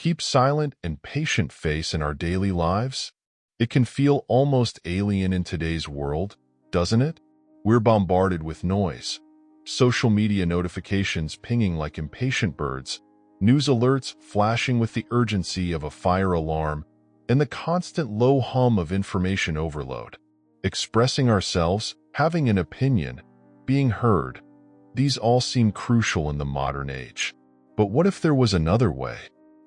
keep silent and patient face in our daily lives? It can feel almost alien in today's world, doesn't it? We're bombarded with noise, social media notifications pinging like impatient birds, news alerts flashing with the urgency of a fire alarm, and the constant low hum of information overload. Expressing ourselves, having an opinion, being heard, these all seem crucial in the modern age. But what if there was another way?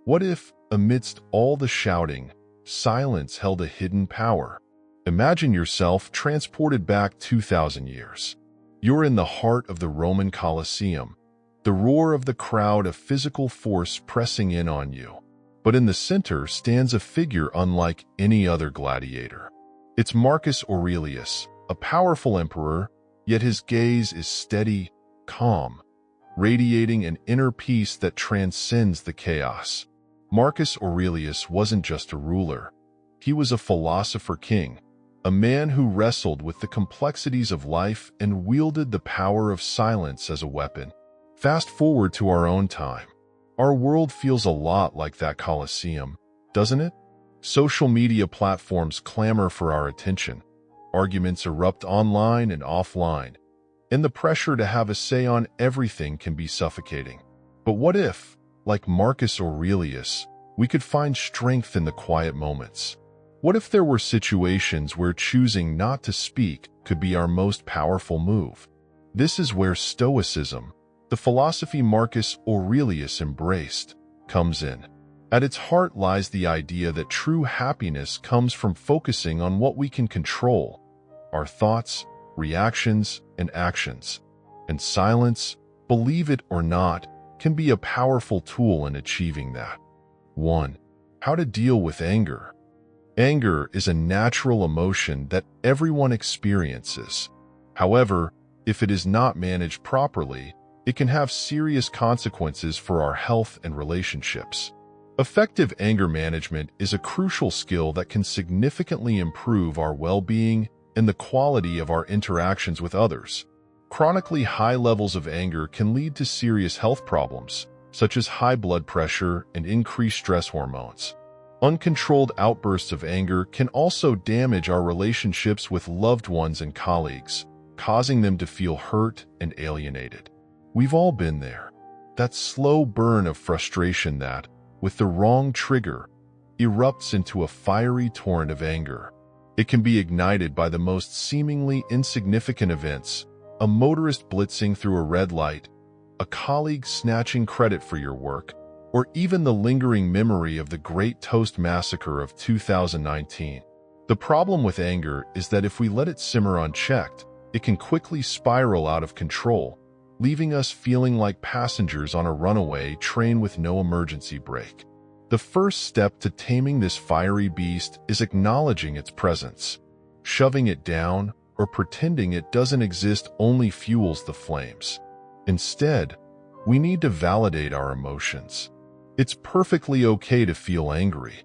What if, amidst all the shouting, silence held a hidden power? Imagine yourself transported back 2,000 years. You're in the heart of the Roman Colosseum, the roar of the crowd a physical force pressing in on you. But in the center stands a figure unlike any other gladiator. It's Marcus Aurelius, a powerful emperor, yet his gaze is steady, calm, radiating an inner peace that transcends the chaos. Marcus Aurelius wasn't just a ruler. He was a philosopher king, a man who wrestled with the complexities of life and wielded the power of silence as a weapon. Fast forward to our own time. Our world feels a lot like that Colosseum, doesn't it? Social media platforms clamor for our attention. Arguments erupt online and offline, and the pressure to have a say on everything can be suffocating. But what if, like Marcus Aurelius, we could find strength in the quiet moments? What if there were situations where choosing not to speak could be our most powerful move? This is where Stoicism, the philosophy Marcus Aurelius embraced, comes in. At its heart lies the idea that true happiness comes from focusing on what we can control, our thoughts, reactions, and actions. And silence, believe it or not, can be a powerful tool in achieving that. 1. How to deal with anger. Anger is a natural emotion that everyone experiences. However, if it is not managed properly, it can have serious consequences for our health and relationships. Effective anger management is a crucial skill that can significantly improve our well-being and the quality of our interactions with others. Chronically high levels of anger can lead to serious health problems, such as high blood pressure and increased stress hormones. Uncontrolled outbursts of anger can also damage our relationships with loved ones and colleagues, causing them to feel hurt and alienated. We've all been there. That slow burn of frustration that, with the wrong trigger, erupts into a fiery torrent of anger. It can be ignited by the most seemingly insignificant events, a motorist blitzing through a red light, a colleague snatching credit for your work, or even the lingering memory of the Great Toast Massacre of 2019. The problem with anger is that if we let it simmer unchecked, it can quickly spiral out of control, leaving us feeling like passengers on a runaway train with no emergency brake. The first step to taming this fiery beast is acknowledging its presence. Shoving it down or pretending it doesn't exist only fuels the flames. Instead, we need to validate our emotions. It's perfectly okay to feel angry.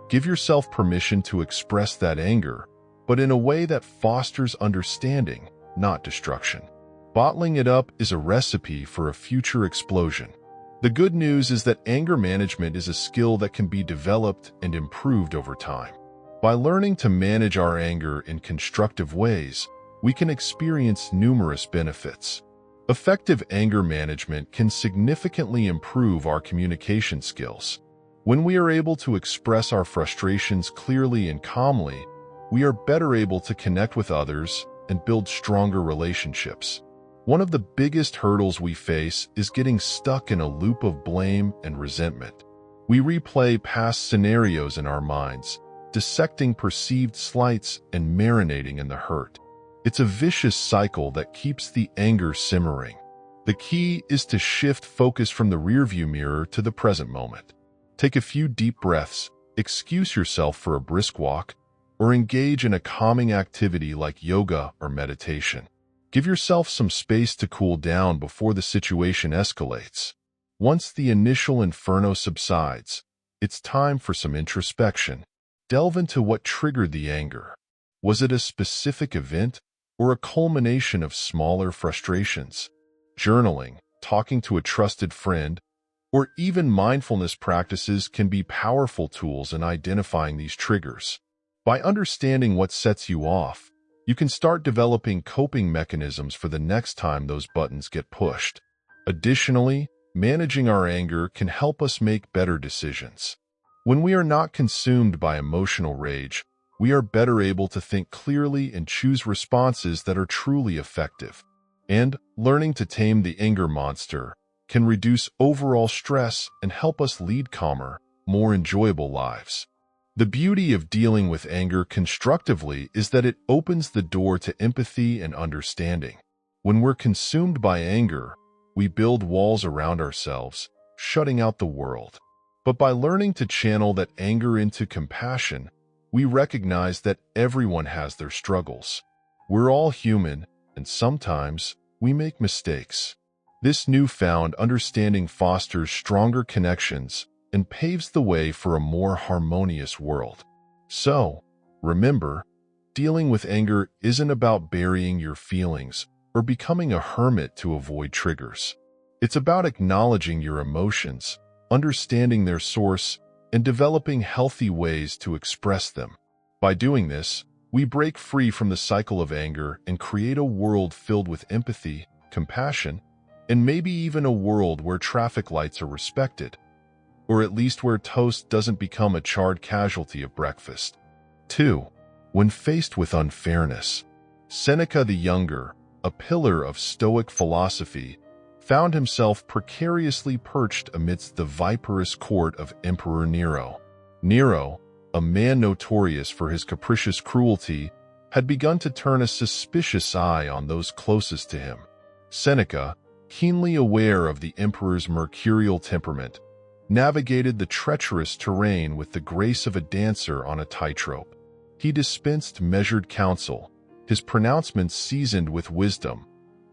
Give yourself permission to express that anger, but in a way that fosters understanding, not destruction. Bottling it up is a recipe for a future explosion. The good news is that anger management is a skill that can be developed and improved over time. By learning to manage our anger in constructive ways, we can experience numerous benefits. Effective anger management can significantly improve our communication skills. When we are able to express our frustrations clearly and calmly, we are better able to connect with others and build stronger relationships. One of the biggest hurdles we face is getting stuck in a loop of blame and resentment. We replay past scenarios in our minds, dissecting perceived slights and marinating in the hurt. It's a vicious cycle that keeps the anger simmering. The key is to shift focus from the rearview mirror to the present moment. Take a few deep breaths, excuse yourself for a brisk walk, or engage in a calming activity like yoga or meditation. Give yourself some space to cool down before the situation escalates. Once the initial inferno subsides, it's time for some introspection. Delve into what triggered the anger. Was it a specific event or a culmination of smaller frustrations? Journaling, talking to a trusted friend, or even mindfulness practices can be powerful tools in identifying these triggers. By understanding what sets you off, you can start developing coping mechanisms for the next time those buttons get pushed. Additionally, managing our anger can help us make better decisions. When we are not consumed by emotional rage, we are better able to think clearly and choose responses that are truly effective. And learning to tame the anger monster can reduce overall stress and help us lead calmer, more enjoyable lives. The beauty of dealing with anger constructively is that it opens the door to empathy and understanding. When we're consumed by anger, we build walls around ourselves, shutting out the world. But by learning to channel that anger into compassion, we recognize that everyone has their struggles. We're all human, and sometimes we make mistakes. This newfound understanding fosters stronger connections and paves the way for a more harmonious world. So, remember, dealing with anger isn't about burying your feelings or becoming a hermit to avoid triggers. It's about acknowledging your emotions, understanding their source, and developing healthy ways to express them. By doing this, we break free from the cycle of anger and create a world filled with empathy, compassion, and maybe even a world where traffic lights are respected, or at least where toast doesn't become a charred casualty of breakfast. 2. When faced with unfairness, Seneca the Younger, a pillar of Stoic philosophy, found himself precariously perched amidst the viperous court of Emperor Nero. Nero, a man notorious for his capricious cruelty, had begun to turn a suspicious eye on those closest to him. Seneca, keenly aware of the emperor's mercurial temperament, navigated the treacherous terrain with the grace of a dancer on a tightrope. He dispensed measured counsel, his pronouncements seasoned with wisdom,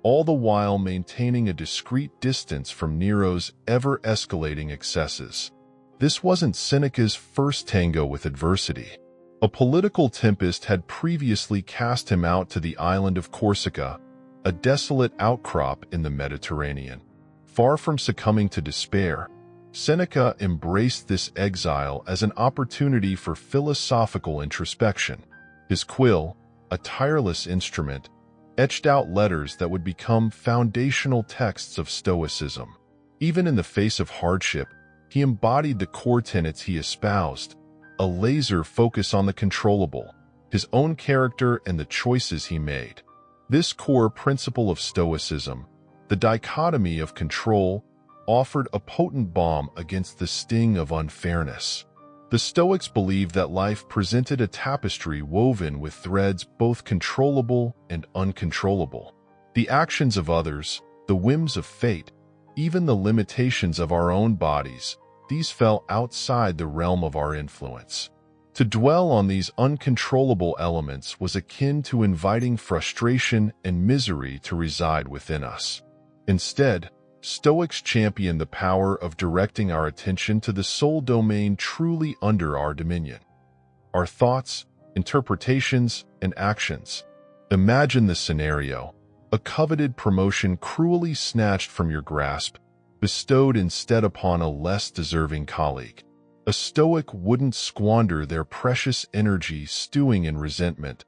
all the while maintaining a discreet distance from Nero's ever-escalating excesses. This wasn't Seneca's first tango with adversity. A political tempest had previously cast him out to the island of Corsica, a desolate outcrop in the Mediterranean. Far from succumbing to despair, Seneca embraced this exile as an opportunity for philosophical introspection. His quill, a tireless instrument, etched out letters that would become foundational texts of Stoicism. Even in the face of hardship, he embodied the core tenets he espoused, a laser focus on the controllable, his own character and the choices he made. This core principle of Stoicism, the dichotomy of control, offered a potent balm against the sting of unfairness. The Stoics believed that life presented a tapestry woven with threads both controllable and uncontrollable. The actions of others, the whims of fate, even the limitations of our own bodies, these fell outside the realm of our influence. To dwell on these uncontrollable elements was akin to inviting frustration and misery to reside within us. Instead, Stoics championed the power of directing our attention to the sole domain truly under our dominion: our thoughts, interpretations, and actions. Imagine the scenario: a coveted promotion cruelly snatched from your grasp, bestowed instead upon a less deserving colleague. A Stoic wouldn't squander their precious energy stewing in resentment,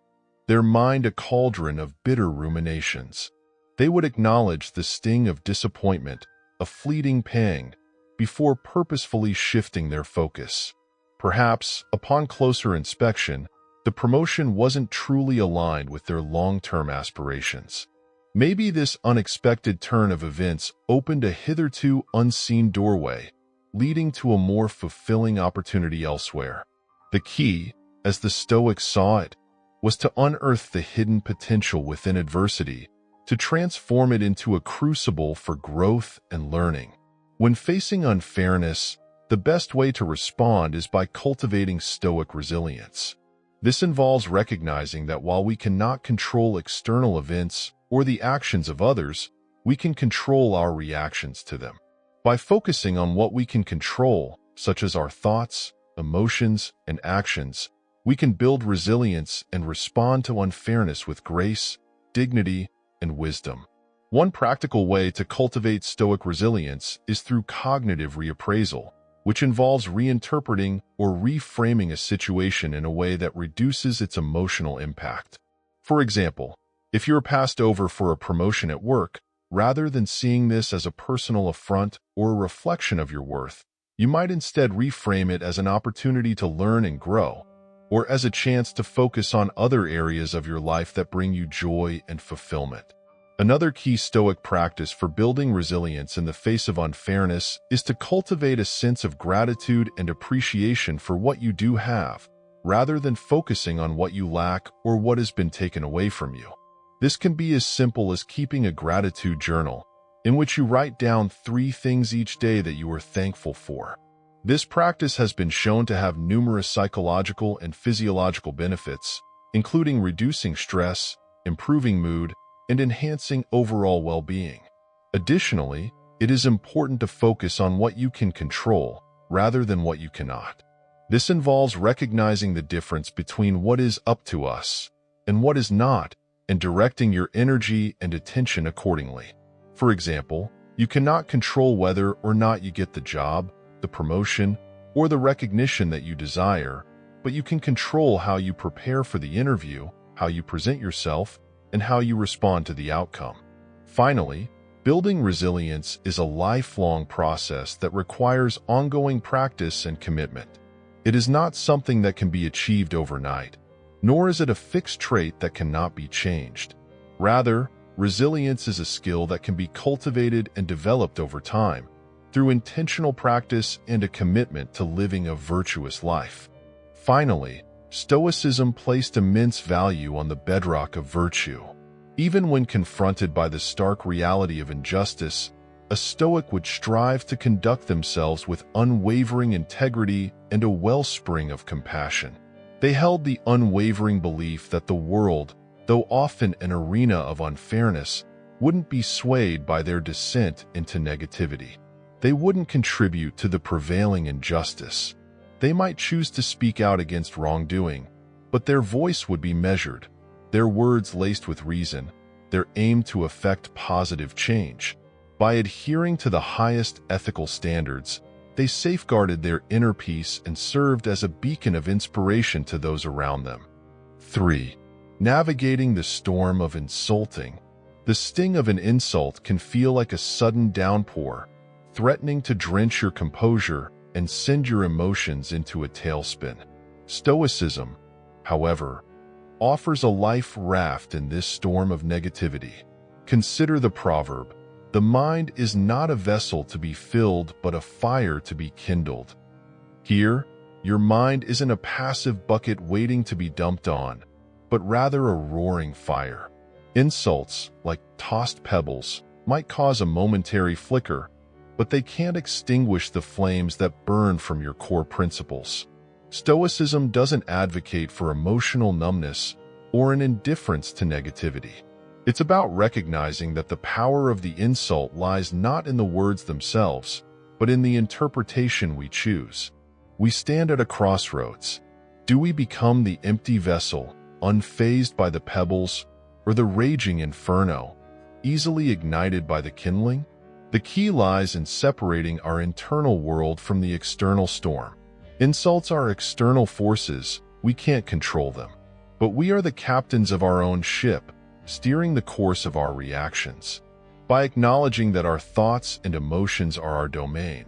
their mind a cauldron of bitter ruminations. They would acknowledge the sting of disappointment, a fleeting pang, before purposefully shifting their focus. Perhaps, upon closer inspection, the promotion wasn't truly aligned with their long-term aspirations. Maybe this unexpected turn of events opened a hitherto unseen doorway, leading to a more fulfilling opportunity elsewhere. The key, as the Stoics saw it, was to unearth the hidden potential within adversity, to transform it into a crucible for growth and learning. When facing unfairness, the best way to respond is by cultivating Stoic resilience. This involves recognizing that while we cannot control external events or the actions of others, we can control our reactions to them. By focusing on what we can control, such as our thoughts, emotions, and actions, we can build resilience and respond to unfairness with grace, dignity, and wisdom. One practical way to cultivate Stoic resilience is through cognitive reappraisal, which involves reinterpreting or reframing a situation in a way that reduces its emotional impact. For example, if you're passed over for a promotion at work, rather than seeing this as a personal affront or a reflection of your worth, you might instead reframe it as an opportunity to learn and grow, or as a chance to focus on other areas of your life that bring you joy and fulfillment. Another key Stoic practice for building resilience in the face of unfairness is to cultivate a sense of gratitude and appreciation for what you do have, rather than focusing on what you lack or what has been taken away from you. This can be as simple as keeping a gratitude journal, in which you write down 3 things each day that you are thankful for. This practice has been shown to have numerous psychological and physiological benefits, including reducing stress, improving mood, and enhancing overall well-being. Additionally, it is important to focus on what you can control rather than what you cannot. This involves recognizing the difference between what is up to us and what is not, and directing your energy and attention accordingly. For example, you cannot control whether or not you get the job, the promotion, or the recognition that you desire, but you can control how you prepare for the interview, how you present yourself, and how you respond to the outcome. Finally, building resilience is a lifelong process that requires ongoing practice and commitment. It is not something that can be achieved overnight, nor is it a fixed trait that cannot be changed. Rather, resilience is a skill that can be cultivated and developed over time, through intentional practice and a commitment to living a virtuous life. Finally, Stoicism placed immense value on the bedrock of virtue. Even when confronted by the stark reality of injustice, a Stoic would strive to conduct themselves with unwavering integrity and a wellspring of compassion. They held the unwavering belief that the world, though often an arena of unfairness, wouldn't be swayed by their descent into negativity. They wouldn't contribute to the prevailing injustice. They might choose to speak out against wrongdoing, but their voice would be measured, their words laced with reason, their aim to effect positive change. By adhering to the highest ethical standards, they safeguarded their inner peace and served as a beacon of inspiration to those around them. 3. Navigating the storm of insulting. The sting of an insult can feel like a sudden downpour, threatening to drench your composure and send your emotions into a tailspin. Stoicism, however, offers a life raft in this storm of negativity. Consider the proverb, "The mind is not a vessel to be filled, but a fire to be kindled." Here, your mind isn't a passive bucket waiting to be dumped on, but rather a roaring fire. Insults, like tossed pebbles, might cause a momentary flicker, but they can't extinguish the flames that burn from your core principles. Stoicism doesn't advocate for emotional numbness or an indifference to negativity. It's about recognizing that the power of the insult lies not in the words themselves, but in the interpretation we choose. We stand at a crossroads. Do we become the empty vessel, unfazed by the pebbles, or the raging inferno, easily ignited by the kindling? The key lies in separating our internal world from the external storm. Insults are external forces, we can't control them. But we are the captains of our own ship, steering the course of our reactions. By acknowledging that our thoughts and emotions are our domain,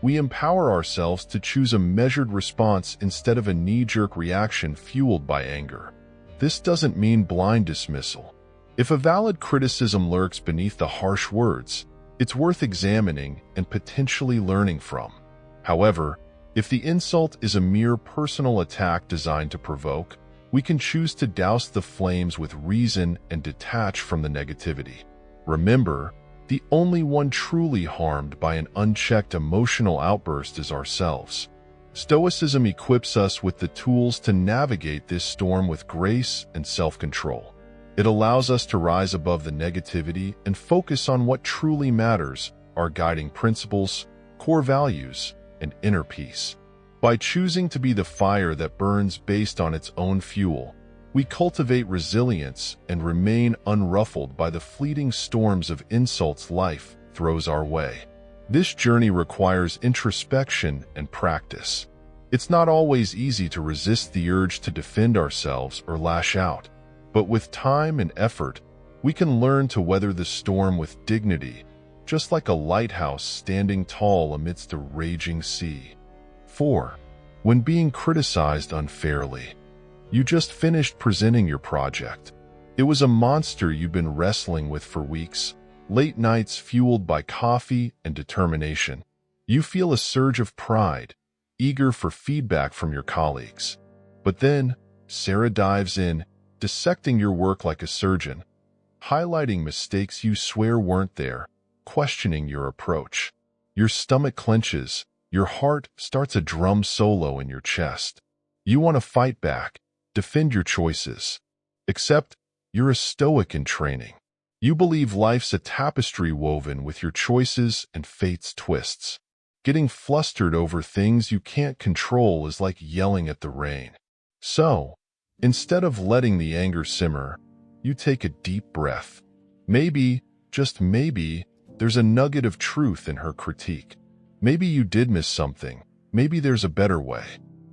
we empower ourselves to choose a measured response instead of a knee-jerk reaction fueled by anger. This doesn't mean blind dismissal. If a valid criticism lurks beneath the harsh words, it's worth examining and potentially learning from. However, if the insult is a mere personal attack designed to provoke, we can choose to douse the flames with reason and detach from the negativity. Remember, the only one truly harmed by an unchecked emotional outburst is ourselves. Stoicism equips us with the tools to navigate this storm with grace and self-control. It allows us to rise above the negativity and focus on what truly matters, our guiding principles, core values, and inner peace. By choosing to be the fire that burns based on its own fuel, We cultivate resilience and remain unruffled by the fleeting storms of insults life throws our way. This journey requires introspection and practice. It's not always easy to resist the urge to defend ourselves or lash out, but with time and effort, we can learn to weather the storm with dignity, just like a lighthouse standing tall amidst a raging sea. 4. When being criticized unfairly. You just finished presenting your project. It was a monster you'd been wrestling with for weeks, late nights fueled by coffee and determination. You feel a surge of pride, eager for feedback from your colleagues. But then, Sarah dives in, dissecting your work like a surgeon, highlighting mistakes you swear weren't there, questioning your approach. Your stomach clenches, your heart starts a drum solo in your chest. You want to fight back, defend your choices. Except, you're a Stoic in training. You believe life's a tapestry woven with your choices and fate's twists. Getting flustered over things you can't control is like yelling at the rain. So, instead of letting the anger simmer, you take a deep breath. Maybe, just maybe, there's a nugget of truth in her critique. Maybe you did miss something. Maybe there's a better way.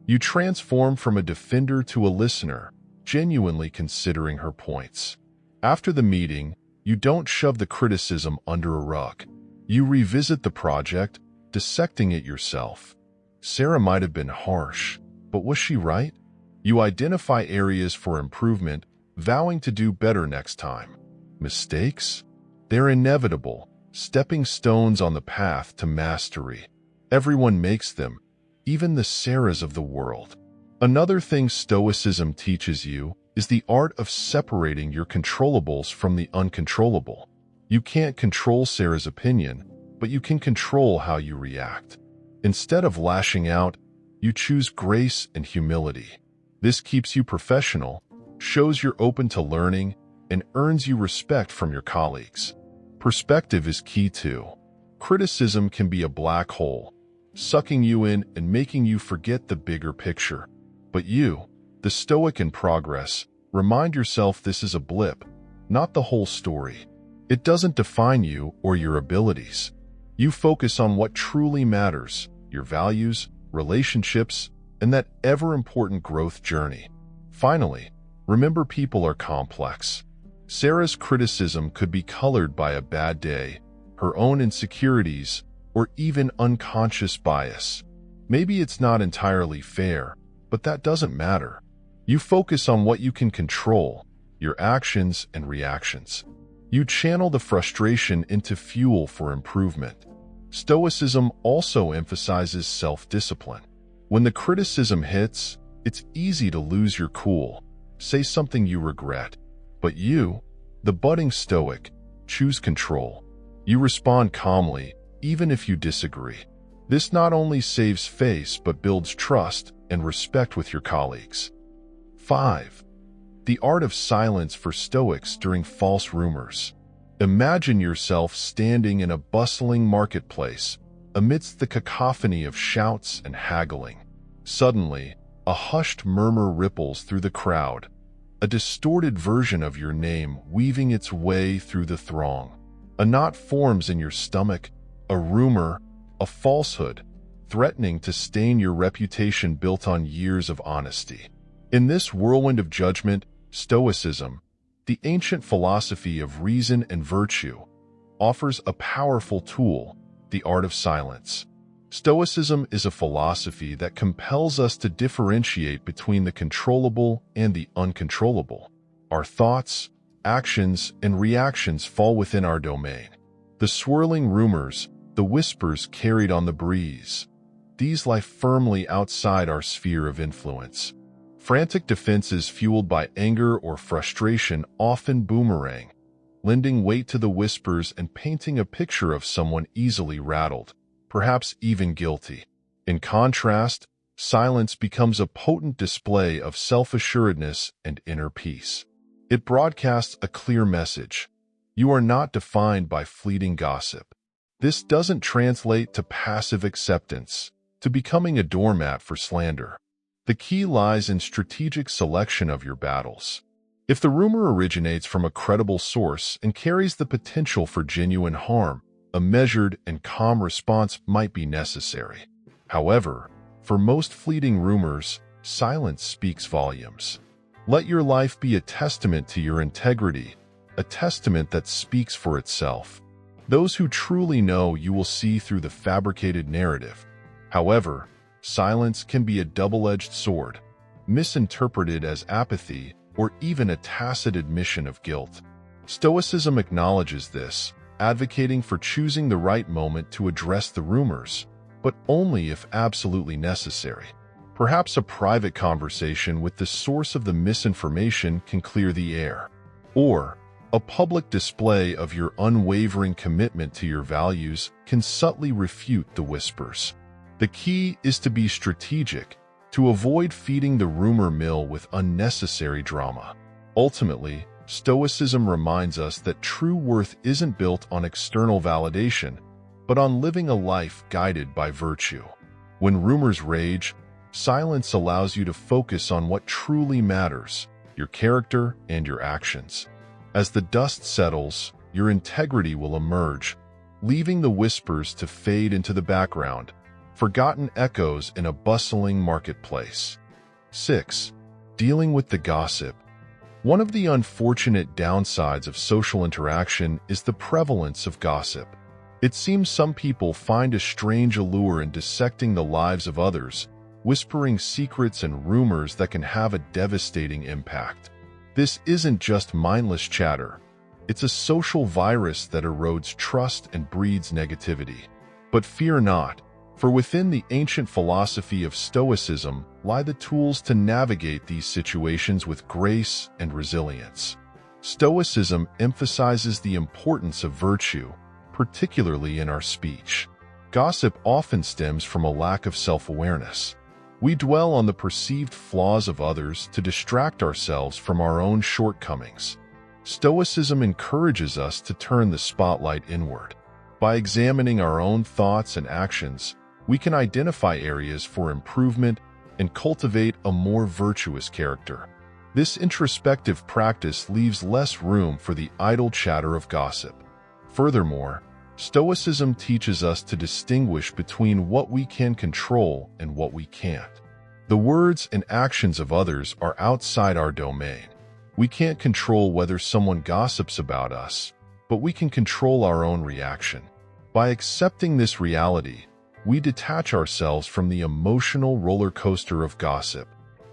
You transform from a defender to a listener, genuinely considering her points. After the meeting, you don't shove the criticism under a rug. You revisit the project, dissecting it yourself. Sarah might have been harsh, but was she right? You identify areas for improvement, vowing to do better next time. Mistakes? They're inevitable, stepping stones on the path to mastery. Everyone makes them, even the Sarahs of the world. Another thing Stoicism teaches you is the art of separating your controllables from the uncontrollable. You can't control Sarah's opinion, but you can control how you react. Instead of lashing out, you choose grace and humility. This keeps you professional, shows you're open to learning, and earns you respect from your colleagues. Perspective is key too. Criticism can be a black hole, sucking you in and making you forget the bigger picture. But you, the Stoic in progress, remind yourself this is a blip, not the whole story. It doesn't define you or your abilities. You focus on what truly matters, your values, relationships, and that ever-important growth journey. Finally, remember people are complex. Sarah's criticism could be colored by a bad day, her own insecurities, or even unconscious bias. Maybe it's not entirely fair, but that doesn't matter. You focus on what you can control, your actions and reactions. You channel the frustration into fuel for improvement. Stoicism also emphasizes self-discipline. When the criticism hits, it's easy to lose your cool, say something you regret. But you, the budding Stoic, choose control. You respond calmly, even if you disagree. This not only saves face but builds trust and respect with your colleagues. 5. The art of silence for Stoics during false rumors. Imagine yourself standing in a bustling marketplace amidst the cacophony of shouts and haggling. Suddenly, a hushed murmur ripples through the crowd, a distorted version of your name weaving its way through the throng. A knot forms in your stomach, a rumor, a falsehood, threatening to stain your reputation built on years of honesty. In this whirlwind of judgment, Stoicism, the ancient philosophy of reason and virtue, offers a powerful tool, the art of silence. Stoicism is a philosophy that compels us to differentiate between the controllable and the uncontrollable. Our thoughts, actions, and reactions fall within our domain. The swirling rumors, the whispers carried on the breeze, these lie firmly outside our sphere of influence. Frantic defenses fueled by anger or frustration often boomerang, lending weight to the whispers and painting a picture of someone easily rattled, perhaps even guilty. In contrast, silence becomes a potent display of self-assuredness and inner peace. It broadcasts a clear message. You are not defined by fleeting gossip. This doesn't translate to passive acceptance, to becoming a doormat for slander. The key lies in strategic selection of your battles. If the rumor originates from a credible source and carries the potential for genuine harm, a measured and calm response might be necessary. However, for most fleeting rumors, silence speaks volumes. Let your life be a testament to your integrity, a testament that speaks for itself. Those who truly know you will see through the fabricated narrative. However, silence can be a double-edged sword, misinterpreted as apathy or even a tacit admission of guilt. Stoicism acknowledges this, advocating for choosing the right moment to address the rumors, but only if absolutely necessary. Perhaps a private conversation with the source of the misinformation can clear the air. Or, a public display of your unwavering commitment to your values can subtly refute the whispers. The key is to be strategic, to avoid feeding the rumor mill with unnecessary drama. Ultimately, Stoicism reminds us that true worth isn't built on external validation, but on living a life guided by virtue. When rumors rage, silence allows you to focus on what truly matters, your character and your actions. As the dust settles, your integrity will emerge, leaving the whispers to fade into the background, forgotten echoes in a bustling marketplace. 6. Dealing with the gossip. One of the unfortunate downsides of social interaction is the prevalence of gossip. It seems some people find a strange allure in dissecting the lives of others, whispering secrets and rumors that can have a devastating impact. This isn't just mindless chatter. It's a social virus that erodes trust and breeds negativity. But fear not, for within the ancient philosophy of Stoicism lie the tools to navigate these situations with grace and resilience. Stoicism emphasizes the importance of virtue, particularly in our speech. Gossip often stems from a lack of self-awareness. We dwell on the perceived flaws of others to distract ourselves from our own shortcomings. Stoicism encourages us to turn the spotlight inward. By examining our own thoughts and actions, we can identify areas for improvement and cultivate a more virtuous character. This introspective practice leaves less room for the idle chatter of gossip. Furthermore, Stoicism teaches us to distinguish between what we can control and what we can't. The words and actions of others are outside our domain. We can't control whether someone gossips about us, but we can control our own reaction. By accepting this reality, we detach ourselves from the emotional roller coaster of gossip.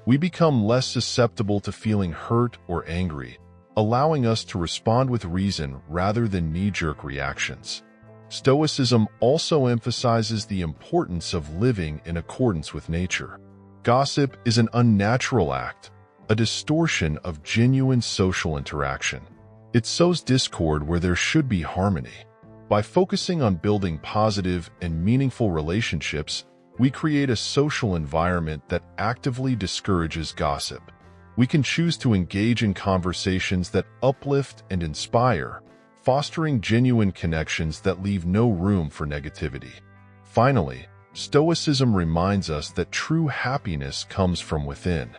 We become less susceptible to feeling hurt or angry, allowing us to respond with reason rather than knee-jerk reactions. Stoicism also emphasizes the importance of living in accordance with nature. Gossip is an unnatural act, a distortion of genuine social interaction. It sows discord where there should be harmony. By focusing on building positive and meaningful relationships, we create a social environment that actively discourages gossip. We can choose to engage in conversations that uplift and inspire, fostering genuine connections that leave no room for negativity. Finally, Stoicism reminds us that true happiness comes from within.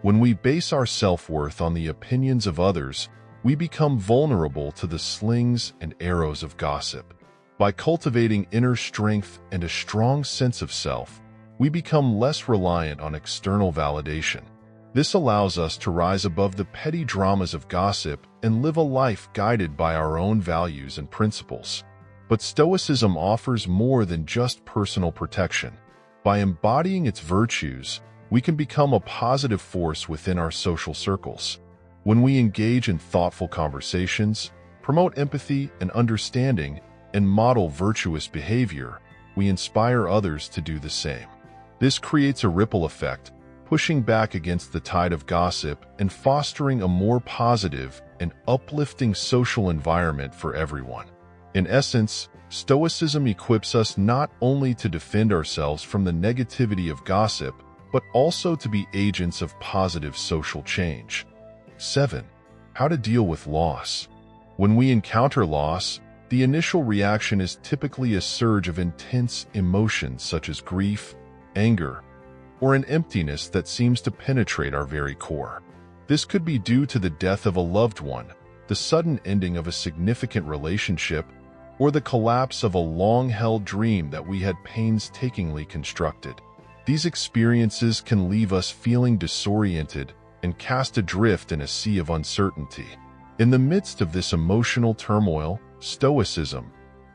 When we base our self-worth on the opinions of others, we become vulnerable to the slings and arrows of gossip. By cultivating inner strength and a strong sense of self, we become less reliant on external validation. This allows us to rise above the petty dramas of gossip and live a life guided by our own values and principles. But Stoicism offers more than just personal protection. By embodying its virtues, we can become a positive force within our social circles. When we engage in thoughtful conversations, promote empathy and understanding, and model virtuous behavior, we inspire others to do the same. This creates a ripple effect, pushing back against the tide of gossip and fostering a more positive and uplifting social environment for everyone. In essence, Stoicism equips us not only to defend ourselves from the negativity of gossip, but also to be agents of positive social change. 7. How to deal with loss. When we encounter loss, the initial reaction is typically a surge of intense emotions such as grief, anger, or an emptiness that seems to penetrate our very core. This could be due to the death of a loved one, the sudden ending of a significant relationship, or the collapse of a long-held dream that we had painstakingly constructed. These experiences can leave us feeling disoriented and cast adrift in a sea of uncertainty. In the midst of this emotional turmoil, Stoicism,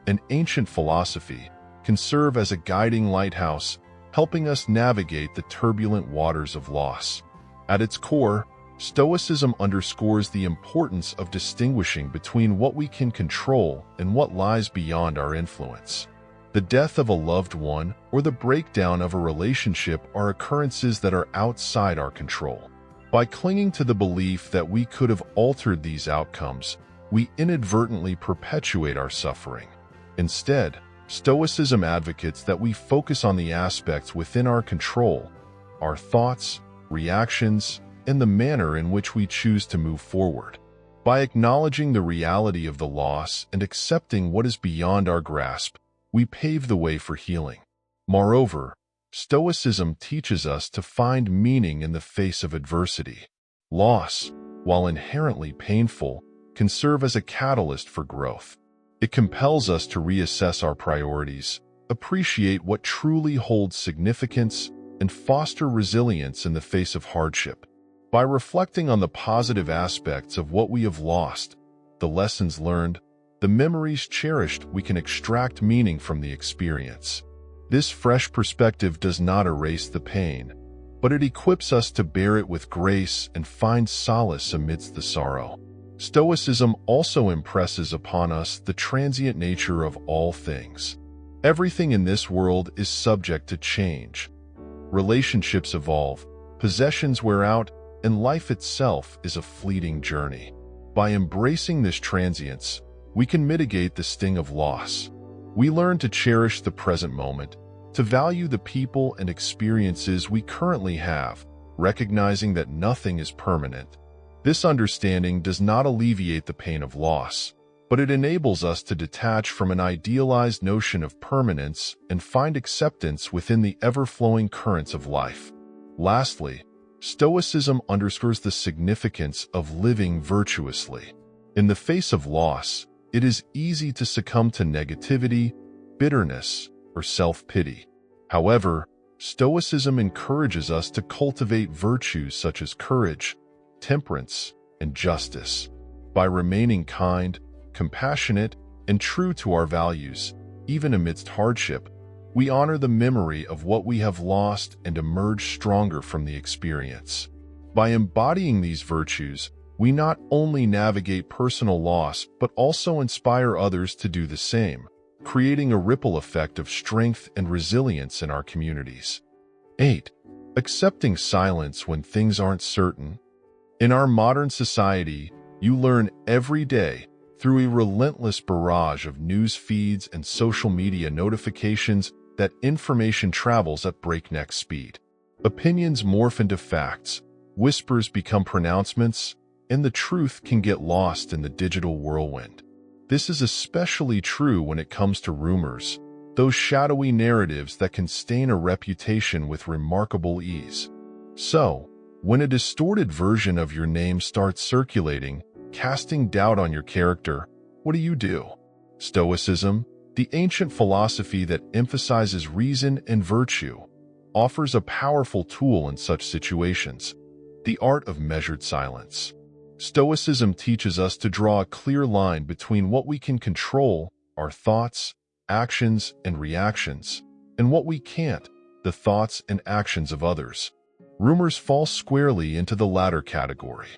an ancient philosophy, can serve as a guiding lighthouse, helping us navigate the turbulent waters of loss. At its core, Stoicism underscores the importance of distinguishing between what we can control and what lies beyond our influence. The death of a loved one or the breakdown of a relationship are occurrences that are outside our control. By clinging to the belief that we could have altered these outcomes, we inadvertently perpetuate our suffering. Instead, Stoicism advocates that we focus on the aspects within our control, our thoughts, reactions, and the manner in which we choose to move forward. By acknowledging the reality of the loss and accepting what is beyond our grasp, we pave the way for healing. Moreover, Stoicism teaches us to find meaning in the face of adversity. Loss, while inherently painful, can serve as a catalyst for growth. It compels us to reassess our priorities, appreciate what truly holds significance, and foster resilience in the face of hardship. By reflecting on the positive aspects of what we have lost, the lessons learned, the memories cherished, we can extract meaning from the experience. This fresh perspective does not erase the pain, but it equips us to bear it with grace and find solace amidst the sorrow. Stoicism also impresses upon us the transient nature of all things. Everything in this world is subject to change. Relationships evolve, possessions wear out, and life itself is a fleeting journey. By embracing this transience, we can mitigate the sting of loss. We learn to cherish the present moment, to value the people and experiences we currently have, recognizing that nothing is permanent. This understanding does not alleviate the pain of loss, but it enables us to detach from an idealized notion of permanence and find acceptance within the ever-flowing currents of life. Lastly, Stoicism underscores the significance of living virtuously. In the face of loss, it is easy to succumb to negativity, bitterness, or self-pity. However, Stoicism encourages us to cultivate virtues such as courage, temperance, and justice. By remaining kind, compassionate, and true to our values, even amidst hardship, we honor the memory of what we have lost and emerge stronger from the experience. By embodying these virtues, we not only navigate personal loss but also inspire others to do the same, creating a ripple effect of strength and resilience in our communities. 8. Accepting silence when things aren't certain. In our modern society, you learn every day through a relentless barrage of news feeds and social media notifications that information travels at breakneck speed. Opinions morph into facts, whispers become pronouncements, and the truth can get lost in the digital whirlwind. This is especially true when it comes to rumors, those shadowy narratives that can stain a reputation with remarkable ease. So, when a distorted version of your name starts circulating, casting doubt on your character, what do? Stoicism, the ancient philosophy that emphasizes reason and virtue, offers a powerful tool in such situations: the art of measured silence. Stoicism teaches us to draw a clear line between what we can control, our thoughts, actions, and reactions, and what we can't, the thoughts and actions of others. Rumors fall squarely into the latter category.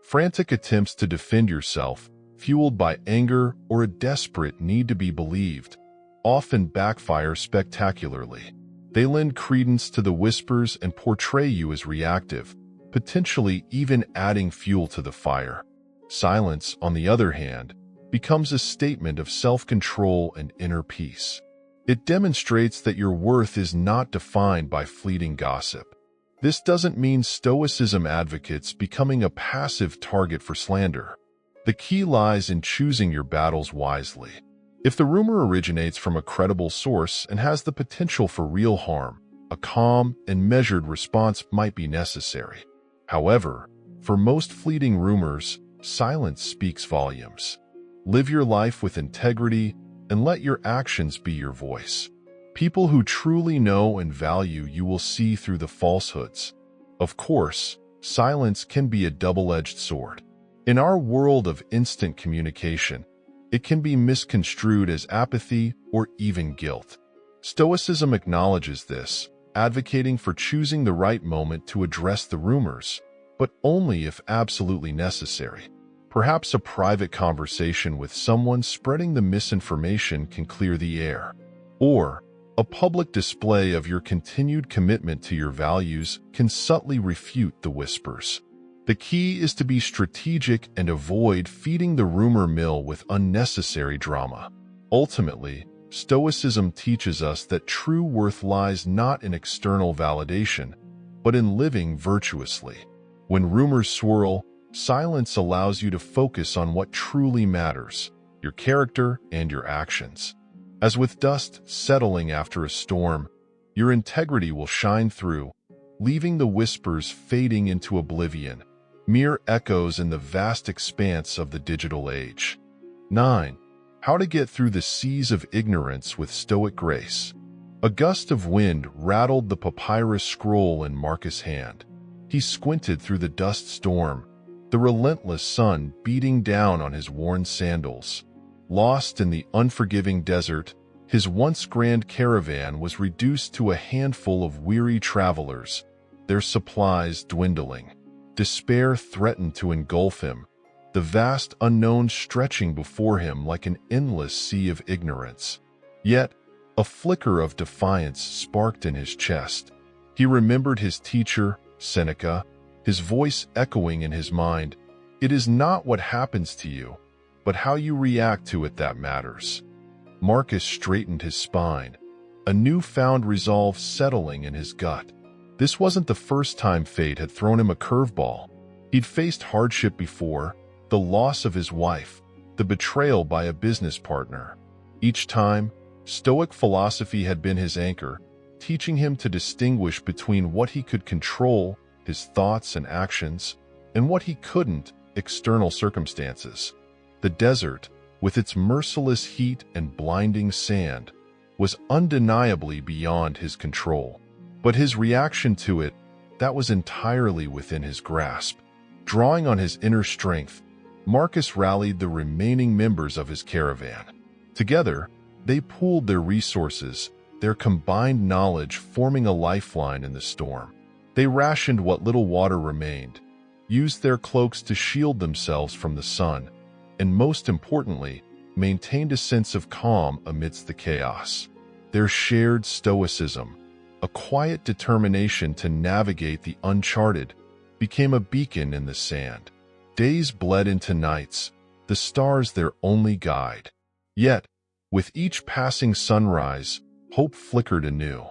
Frantic attempts to defend yourself, fueled by anger or a desperate need to be believed, often backfire spectacularly. They lend credence to the whispers and portray you as reactive, potentially even adding fuel to the fire. Silence, on the other hand, becomes a statement of self-control and inner peace. It demonstrates that your worth is not defined by fleeting gossip. This doesn't mean Stoicism advocates becoming a passive target for slander. The key lies in choosing your battles wisely. If the rumor originates from a credible source and has the potential for real harm, a calm and measured response might be necessary. However, for most fleeting rumors, silence speaks volumes. Live your life with integrity and let your actions be your voice. People who truly know and value you will see through the falsehoods. Of course, silence can be a double-edged sword. In our world of instant communication, it can be misconstrued as apathy or even guilt. Stoicism acknowledges this, advocating for choosing the right moment to address the rumors, but only if absolutely necessary. Perhaps a private conversation with someone spreading the misinformation can clear the air. Or, a public display of your continued commitment to your values can subtly refute the whispers. The key is to be strategic and avoid feeding the rumor mill with unnecessary drama. Ultimately, Stoicism teaches us that true worth lies not in external validation, but in living virtuously. When rumors swirl, silence allows you to focus on what truly matters, your character and your actions. As with dust settling after a storm, your integrity will shine through, leaving the whispers fading into oblivion, mere echoes in the vast expanse of the digital age. 9. How to get through the seas of ignorance with Stoic grace. A gust of wind rattled the papyrus scroll in Marcus' hand. He squinted through the dust storm, the relentless sun beating down on his worn sandals. Lost in the unforgiving desert, his once grand caravan was reduced to a handful of weary travelers, their supplies dwindling. Despair threatened to engulf him, the vast unknown stretching before him like an endless sea of ignorance. Yet, a flicker of defiance sparked in his chest. He remembered his teacher, Seneca, his voice echoing in his mind, "It is not what happens to you, but how you react to it that matters." Marcus straightened his spine, a newfound resolve settling in his gut. This wasn't the first time fate had thrown him a curveball. He'd faced hardship before, the loss of his wife, the betrayal by a business partner. Each time, Stoic philosophy had been his anchor, teaching him to distinguish between what he could control, his thoughts and actions, and what he couldn't, external circumstances. The desert, with its merciless heat and blinding sand, was undeniably beyond his control. But his reaction to it, that was entirely within his grasp. Drawing on his inner strength, Marcus rallied the remaining members of his caravan. Together, they pooled their resources, their combined knowledge forming a lifeline in the storm. They rationed what little water remained, used their cloaks to shield themselves from the sun, and most importantly, maintained a sense of calm amidst the chaos. Their shared stoicism, a quiet determination to navigate the uncharted, became a beacon in the sand. Days bled into nights, the stars their only guide. Yet, with each passing sunrise, hope flickered anew.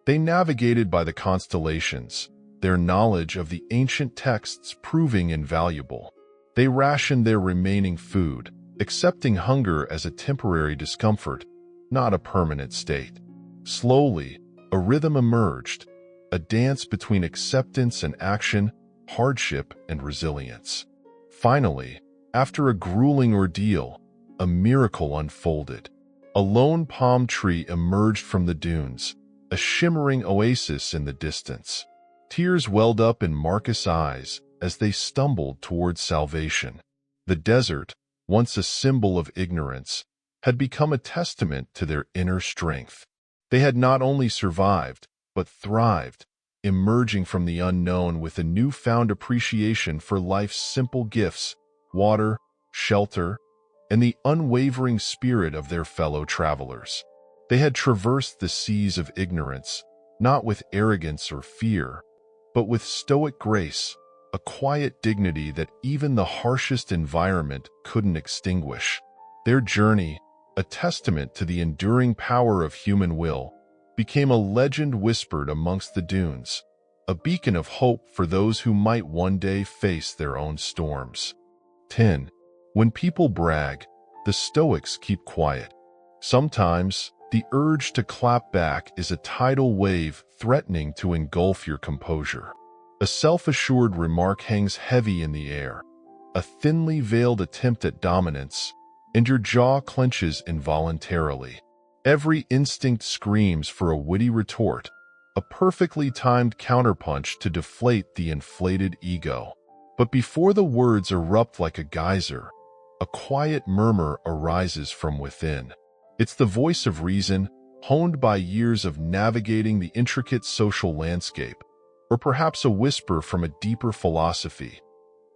They navigated by the constellations, their knowledge of the ancient texts proving invaluable. They rationed their remaining food, accepting hunger as a temporary discomfort, not a permanent state. Slowly, a rhythm emerged, a dance between acceptance and action, hardship and resilience. Finally, after a grueling ordeal, a miracle unfolded. A lone palm tree emerged from the dunes, a shimmering oasis in the distance. Tears welled up in Marcus' eyes as they stumbled towards salvation. The desert, once a symbol of ignorance, had become a testament to their inner strength. They had not only survived, but thrived, emerging from the unknown with a newfound appreciation for life's simple gifts, water, shelter, and the unwavering spirit of their fellow travelers. They had traversed the seas of ignorance, not with arrogance or fear, but with stoic grace, a quiet dignity that even the harshest environment couldn't extinguish. Their journey, a testament to the enduring power of human will, became a legend whispered amongst the dunes, a beacon of hope for those who might one day face their own storms. 10. When people brag, the Stoics keep quiet. Sometimes, The urge to clap back is a tidal wave threatening to engulf your composure. A self-assured remark hangs heavy in the air, a thinly veiled attempt at dominance, and your jaw clenches involuntarily. Every instinct screams for a witty retort, a perfectly timed counterpunch to deflate the inflated ego. But before the words erupt like a geyser, a quiet murmur arises from within. It's the voice of reason, honed by years of navigating the intricate social landscape, or perhaps a whisper from a deeper philosophy,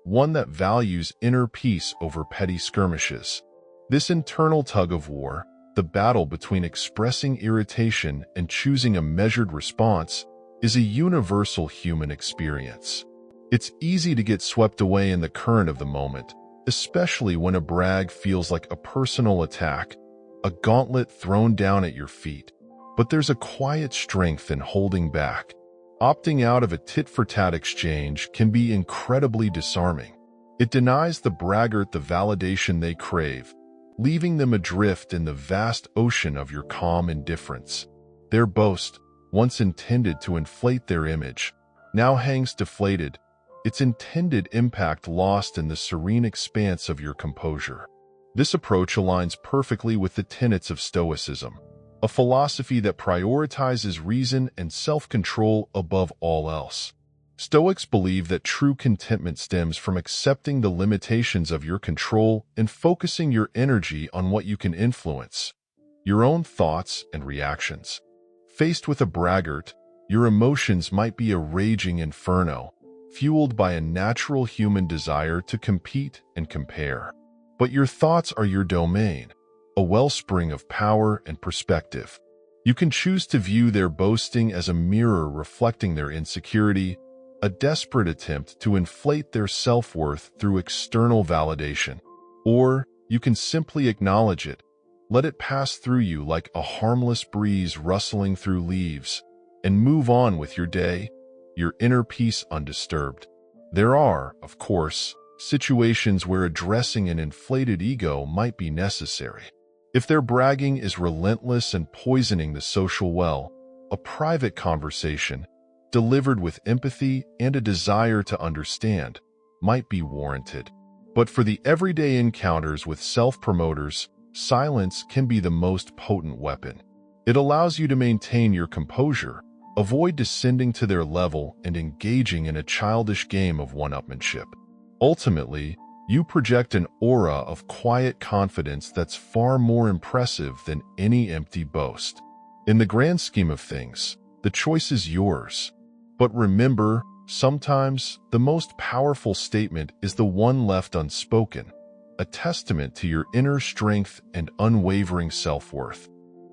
one that values inner peace over petty skirmishes. This internal tug-of-war, the battle between expressing irritation and choosing a measured response, is a universal human experience. It's easy to get swept away in the current of the moment, especially when a brag feels like a personal attack, a gauntlet thrown down at your feet. But there's a quiet strength in holding back. Opting out of a tit-for-tat exchange can be incredibly disarming. It denies the braggart the validation they crave, leaving them adrift in the vast ocean of your calm indifference. Their boast, once intended to inflate their image, now hangs deflated, its intended impact lost in the serene expanse of your composure. This approach aligns perfectly with the tenets of Stoicism, a philosophy that prioritizes reason and self-control above all else. Stoics believe that true contentment stems from accepting the limitations of your control and focusing your energy on what you can influence, your own thoughts and reactions. Faced with a braggart, your emotions might be a raging inferno, fueled by a natural human desire to compete and compare. But your thoughts are your domain, a wellspring of power and perspective. You can choose to view their boasting as a mirror reflecting their insecurity, a desperate attempt to inflate their self-worth through external validation. Or you can simply acknowledge it, let it pass through you like a harmless breeze rustling through leaves, and move on with your day, your inner peace undisturbed. There are, of course, situations where addressing an inflated ego might be necessary. If their bragging is relentless and poisoning the social well, a private conversation, delivered with empathy and a desire to understand, might be warranted. But for the everyday encounters with self-promoters, silence can be the most potent weapon. It allows you to maintain your composure, avoid descending to their level and engaging in a childish game of one-upmanship. Ultimately, you project an aura of quiet confidence that's far more impressive than any empty boast. In the grand scheme of things, the choice is yours. But remember, sometimes the most powerful statement is the one left unspoken, a testament to your inner strength and unwavering self-worth.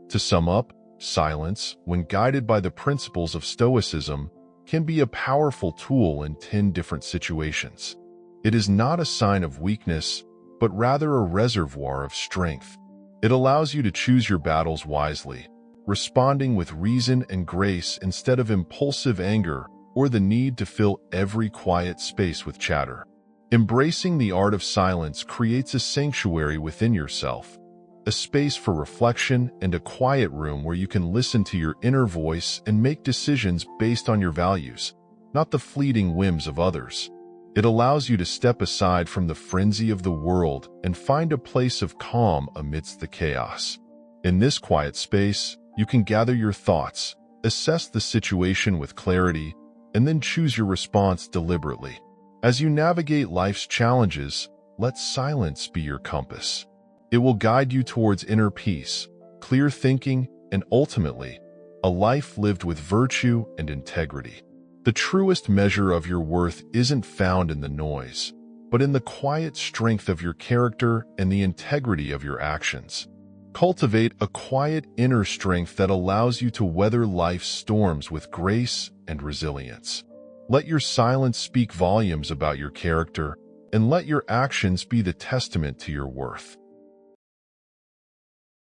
To sum up, silence, when guided by the principles of Stoicism, can be a powerful tool in 10 different situations. It is not a sign of weakness, but rather a reservoir of strength. It allows you to choose your battles wisely, responding with reason and grace instead of impulsive anger or the need to fill every quiet space with chatter. Embracing the art of silence creates a sanctuary within yourself, a space for reflection and a quiet room where you can listen to your inner voice and make decisions based on your values, not the fleeting whims of others. It allows you to step aside from the frenzy of the world and find a place of calm amidst the chaos. In this quiet space, you can gather your thoughts, assess the situation with clarity, and then choose your response deliberately. As you navigate life's challenges, let silence be your compass. It will guide you towards inner peace, clear thinking, and ultimately, a life lived with virtue and integrity. The truest measure of your worth isn't found in the noise, but in the quiet strength of your character and the integrity of your actions. Cultivate a quiet inner strength that allows you to weather life's storms with grace and resilience. Let your silence speak volumes about your character, and let your actions be the testament to your worth.